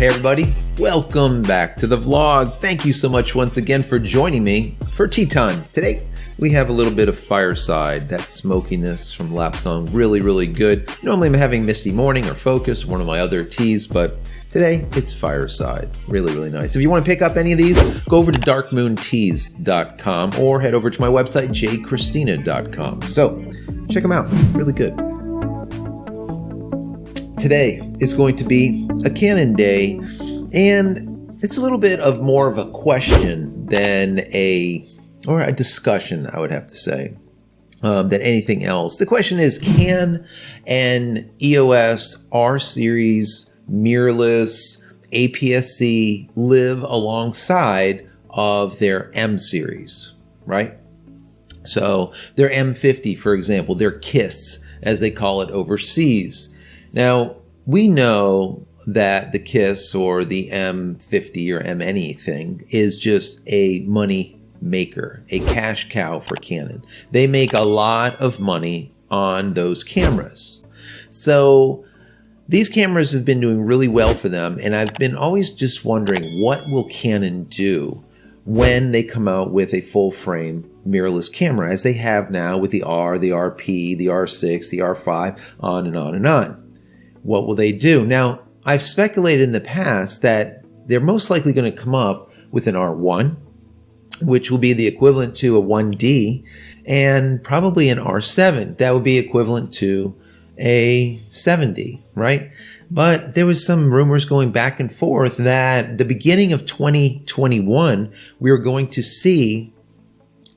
Hey everybody, welcome back to the vlog. Thank you so much once again for joining me for tea time. Today we have a little bit of fireside, that smokiness from Lapsang, really good. Normally I'm having Misty Morning or Focus, one of my other teas, but today it's fireside, really nice. If you want to pick up any of these, go over to darkmoonteas.com or head over to my website, JCristina.com. So check them out, really good. Today is going to be a Canon day, and it's a little bit of more of a question than a discussion, I would have to say, than anything else. The question is, can an EOS R Series mirrorless APS-C live alongside of their M Series, right? So their M50, for example, their KISS, as they call it overseas. Now, we know that the KISS or the M50 or M anything is just a money maker, a cash cow for Canon. They make a lot of money on those cameras. So these cameras have been doing really well for them, and I've been always just wondering, what will Canon do when they come out with a full frame mirrorless camera, as they have now with the R, the RP, the R6, the R5, on and on and on. What will they do? Now, I've speculated in the past that they're most likely going to come up with an R1, which will be the equivalent to a 1D, and probably an R7. That would be equivalent to a 7D, right? But there was some rumors going back and forth that the beginning of 2021, we were going to see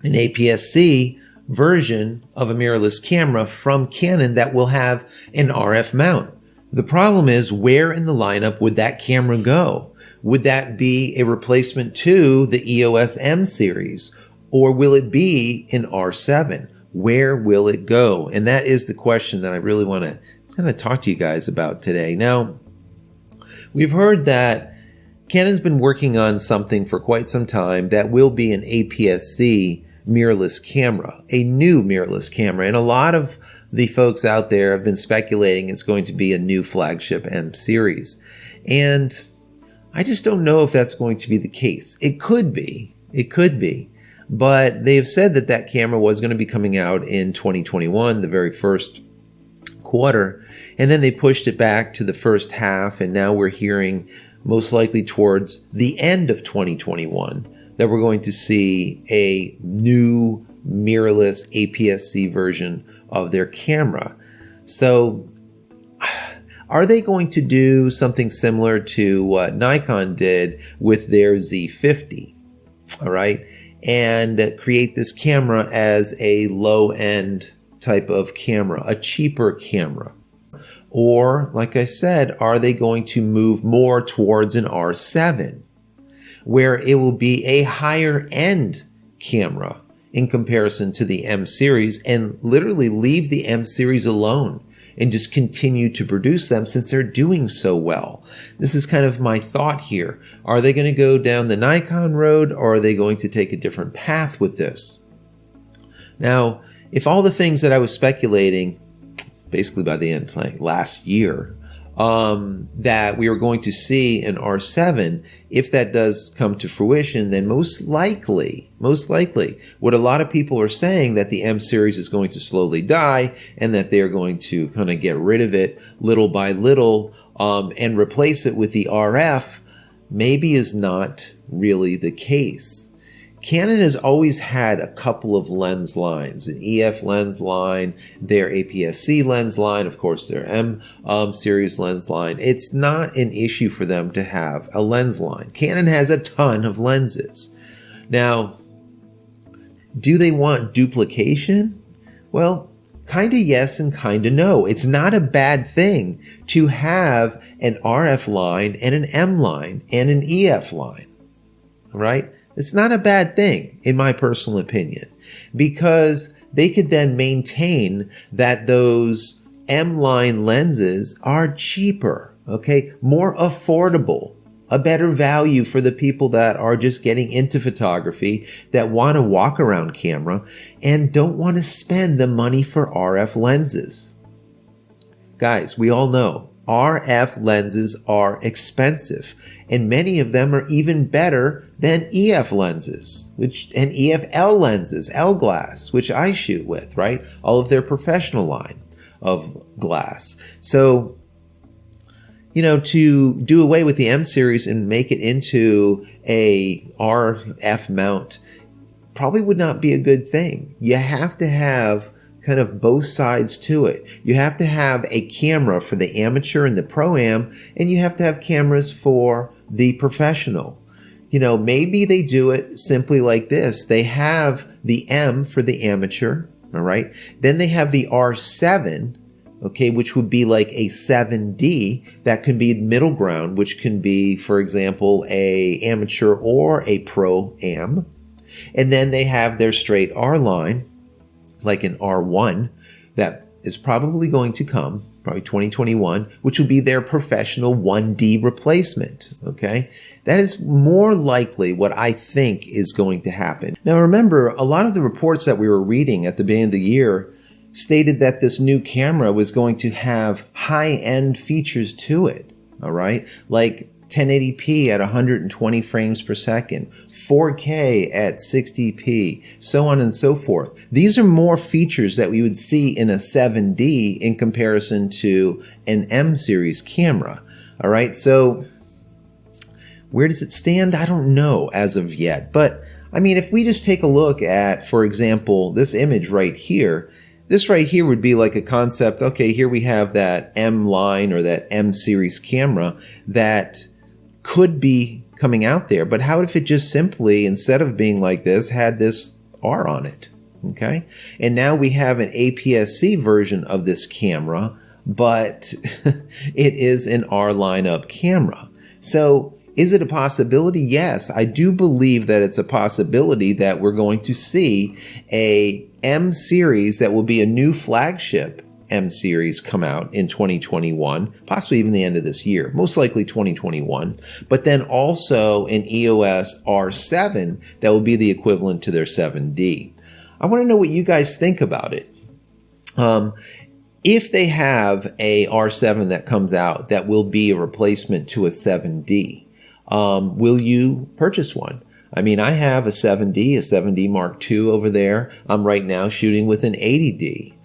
an APS-C version of a mirrorless camera from Canon that will have an RF mount. The problem is, where in the lineup would that camera go? Would that be a replacement to the EOS M Series? Or will it be an R7? Where will it go? And that is the question that I really want to kind of talk to you guys about today. Now, we've heard that Canon's been working on something for quite some time that will be an APS-C mirrorless camera, a new mirrorless camera. And a lot of the folks out there have been speculating it's going to be a new flagship M Series. And I just don't know if that's going to be the case. It could be. But they have said that that camera was going to be coming out in 2021, the very first quarter. And then they pushed it back to the first half. And now we're hearing most likely towards the end of 2021 that we're going to see a new mirrorless APS-C version of their camera. So are they going to do something similar to what Nikon did with their Z50, all right, and create this camera as a low-end type of camera, a cheaper camera? Or, like I said, are they going to move more towards an R7, where it will be a higher-end camera in comparison to the M Series, and literally leave the M Series alone and just continue to produce them since they're doing so well? This is kind of my thought here. Are they going to go down the Nikon road, or are they going to take a different path with this? Now, if all the things that I was speculating, basically by the end, like last year, that we were going to see an R7, if that does come to fruition, then most likely, what a lot of people are saying, that the M Series is going to slowly die and that they're going to kind of get rid of it little by little and replace it with the RF, maybe is not really the case. Canon has always had a couple of lens lines, an EF lens line, their APS-C lens line, of course their M Series lens line. It's not an issue for them to have a lens line. Canon has a ton of lenses. Now, do they want duplication? Well, kind of yes and kind of no. It's not a bad thing to have an RF line and an M line and an EF line, right? It's not a bad thing, in my personal opinion, because they could then maintain that those M-line lenses are cheaper, okay, more affordable, a better value for the people that are just getting into photography, that want a walk-around camera and don't want to spend the money for RF lenses. Guys, we all know RF lenses are expensive, and many of them are even better than EF lenses, and EFL lenses, L glass, which I shoot with, right? All of their professional line of glass. So, you know, to do away with the M series and make it into a RF mount probably would not be a good thing. You have to have kind of both sides to it. You have to have a camera for the amateur and the pro-am, and you have to have cameras for the professional. You know, maybe they do it simply like this. They have the M for the amateur, all right? Then they have the R7, okay, which would be like a 7D. That can be middle ground, which can be, for example, a amateur or a pro-am. And then they have their straight R line, like an R1, that is probably going to come, probably 2021, which will be their professional 1D replacement, okay? That is more likely what I think is going to happen. Now remember, a lot of the reports that we were reading at the beginning of the year stated that this new camera was going to have high-end features to it, all right? Like 1080p at 120 frames per second, 4K at 60p, so on and so forth. These are more features that we would see in a 7D in comparison to an M series camera. All right, so where does it stand? I don't know as of yet. But I mean, if we just take a look at, for example, this image right here, this right here would be like a concept. Okay, here we have that M line or that M series camera that could be coming out there, but how if it just simply, instead of being like this, had this R on it, okay? And now we have an APS-C version of this camera, but it is an R lineup camera. So is it a possibility? Yes, I do believe that it's a possibility that we're going to see a M series that will be a new flagship M series come out in 2021, possibly even the end of this year, most likely 2021, but then also an EOS R7 that will be the equivalent to their 7D. I want to know what you guys think about it. If they have a R7 that comes out that will be a replacement to a 7D, will you purchase one? I mean, I have a 7D Mark II over there. I'm right now shooting with an 80D.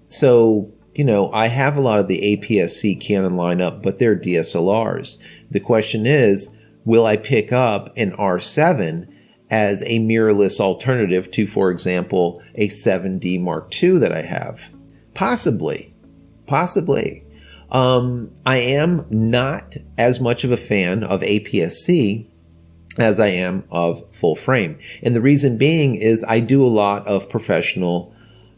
So, you know, I have a lot of the APS-C Canon lineup, but they're DSLRs. The question is, will I pick up an R7 as a mirrorless alternative to, for example, a 7D Mark II that I have? Possibly. I am not as much of a fan of APS-C as I am of full frame. And the reason being is I do a lot of professional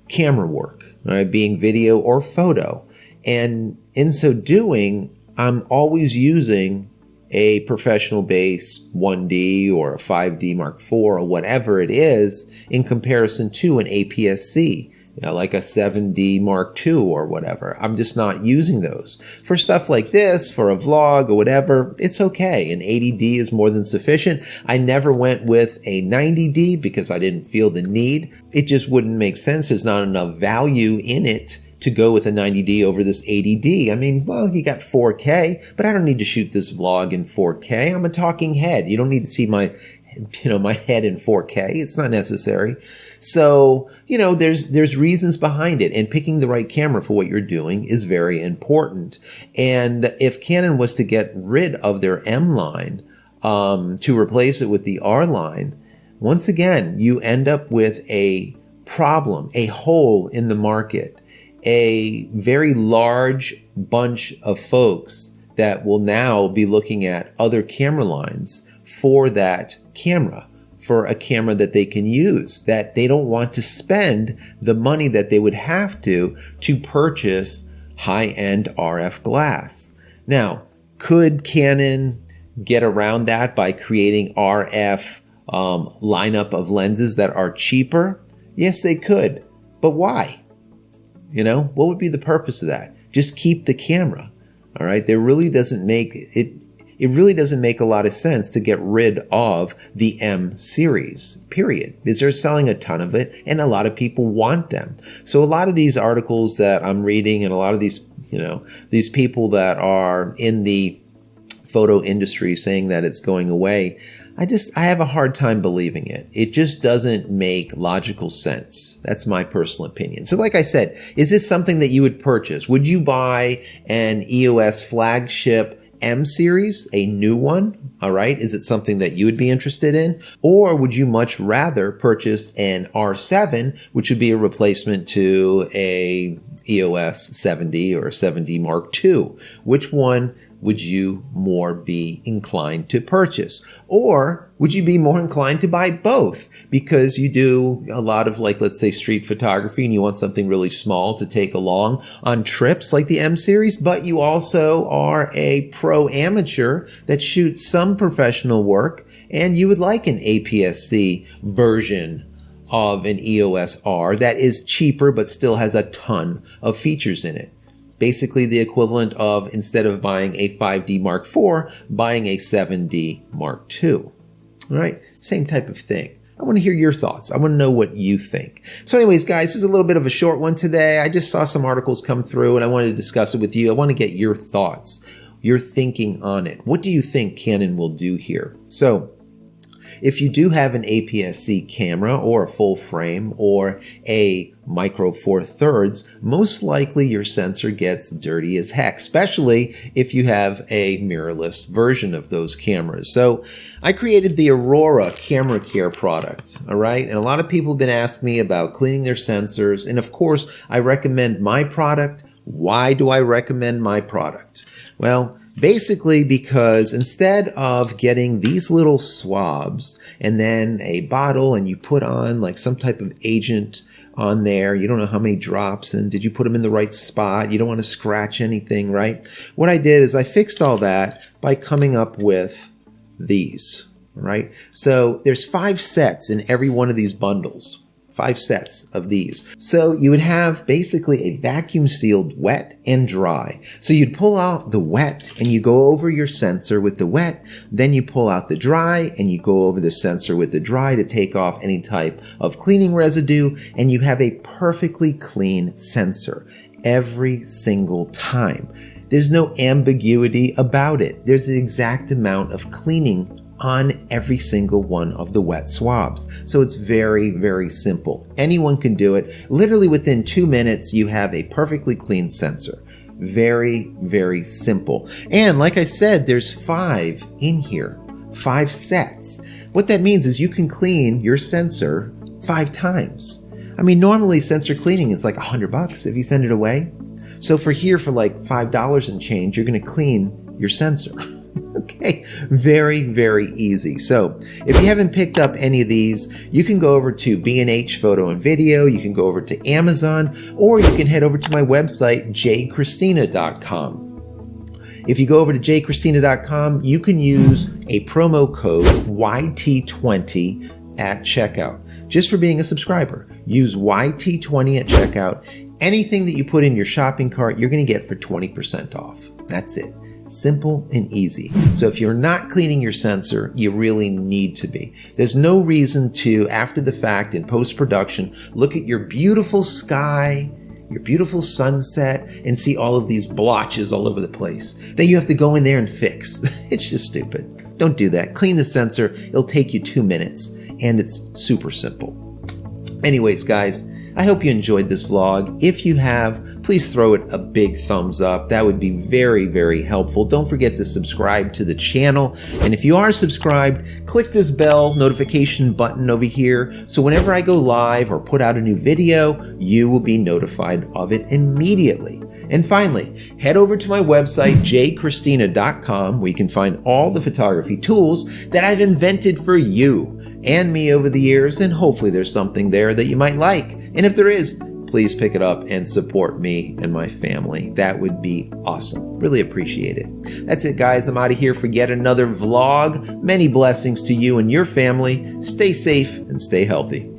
camera work, right, being video or photo. And in so doing, I'm always using a professional base 1D or a 5D Mark IV or whatever it is in comparison to an APS-C, you know, like a 7D Mark II or whatever. I'm just not using those. For stuff like this, for a vlog or whatever, it's okay. An 80D is more than sufficient. I never went with a 90D because I didn't feel the need. It just wouldn't make sense. There's not enough value in it to go with a 90D over this 80D. I mean, well, you got 4K, but I don't need to shoot this vlog in 4K. I'm a talking head. You don't need to see my head in 4K. It's not necessary. So, you know, there's reasons behind it, and picking the right camera for what you're doing is very important. And if Canon was to get rid of their M line, to replace it with the R line, once again, you end up with a problem, a hole in the market, a very large bunch of folks that will now be looking at other camera lines for that camera, for a camera that they can use, that they don't want to spend the money that they would have to purchase high-end RF glass. Now, could Canon get around that by creating RF lineup of lenses that are cheaper? Yes, they could. But why? You know, what would be the purpose of that? Just keep the camera. All right. There really doesn't make it. it really doesn't make a lot of sense to get rid of the M series, period. Because they're selling a ton of it and a lot of people want them. So a lot of these articles that I'm reading and a lot of these, these people that are in the photo industry saying that it's going away, I have a hard time believing it. It just doesn't make logical sense. That's my personal opinion. So like I said, is this something that you would purchase? Would you buy an EOS flagship M series, a new one? All right. Is it something that you would be interested in? Or would you much rather purchase an R7, which would be a replacement to a EOS 70 or 70 Mark II? Which one would you more be inclined to purchase? Or would you be more inclined to buy both because you do a lot of, like, let's say street photography and you want something really small to take along on trips like the M series, but you also are a pro amateur that shoots some professional work and you would like an APS-C version of an EOS R that is cheaper but still has a ton of features in it. Basically the equivalent of, instead of buying a 5D Mark IV, buying a 7D Mark II. All right, same type of thing. I want to hear your thoughts. I want to know what you think. So anyways, guys, this is a little bit of a short one today. I just saw some articles come through and I wanted to discuss it with you. I want to get your thoughts, your thinking on it. What do you think Canon will do here? So if you do have an APS-C camera or a full frame or a micro four thirds, most likely your sensor gets dirty as heck, especially if you have a mirrorless version of those cameras. So I created the Aurora Camera Care product, all right? And a lot of people have been asking me about cleaning their sensors. And of course, I recommend my product. Why do I recommend my product? Well, basically because instead of getting these little swabs and then a bottle and you put on like some type of agent on there, you don't know how many drops and did you put them in the right spot, you don't want to scratch anything, right? What I did is I fixed all that by coming up with these, right? So there's 5 sets in every one of these bundles. 5 sets of these. So you would have basically a vacuum sealed wet and dry. So you'd pull out the wet and you go over your sensor with the wet, then you pull out the dry and you go over the sensor with the dry to take off any type of cleaning residue, and you have a perfectly clean sensor every single time. There's no ambiguity about it. There's the exact amount of cleaning on every single one of the wet swabs. So it's very, very simple. Anyone can do it. Literally within 2 minutes, you have a perfectly clean sensor. Very, very simple. And like I said, there's 5 in here, 5 sets. What that means is you can clean your sensor 5 times. I mean, normally sensor cleaning is like $100 if you send it away. So for like $5 and change, you're going to clean your sensor. Okay, very, very easy. So if you haven't picked up any of these, you can go over to B&H Photo and Video, you can go over to Amazon, or you can head over to my website, JCristina.com. If you go over to JCristina.com, you can use a promo code YT20 at checkout, just for being a subscriber. Use YT20 at checkout. Anything that you put in your shopping cart, you're going to get for 20% off. That's it. Simple and easy. So if you're not cleaning your sensor, you really need to be. There's no reason to, after the fact in post-production, look at your beautiful sky, your beautiful sunset, and see all of these blotches all over the place that you have to go in there and fix. It's just stupid. Don't do that. Clean the sensor. It'll take you 2 minutes, and it's super simple. Anyways, guys, I hope you enjoyed this vlog. If you have, please throw it a big thumbs up. That would be very, very helpful. Don't forget to subscribe to the channel. And if you are subscribed, click this bell notification button over here. So whenever I go live or put out a new video, you will be notified of it immediately. And finally, head over to my website, JCristina.com, where you can find all the photography tools that I've invented for you and me over the years, and hopefully there's something there that you might like. And if there is, please pick it up and support me and my family. That would be awesome. Really appreciate it. That's it, guys. I'm out of here for yet another vlog. Many blessings to you and your family. Stay safe and stay healthy.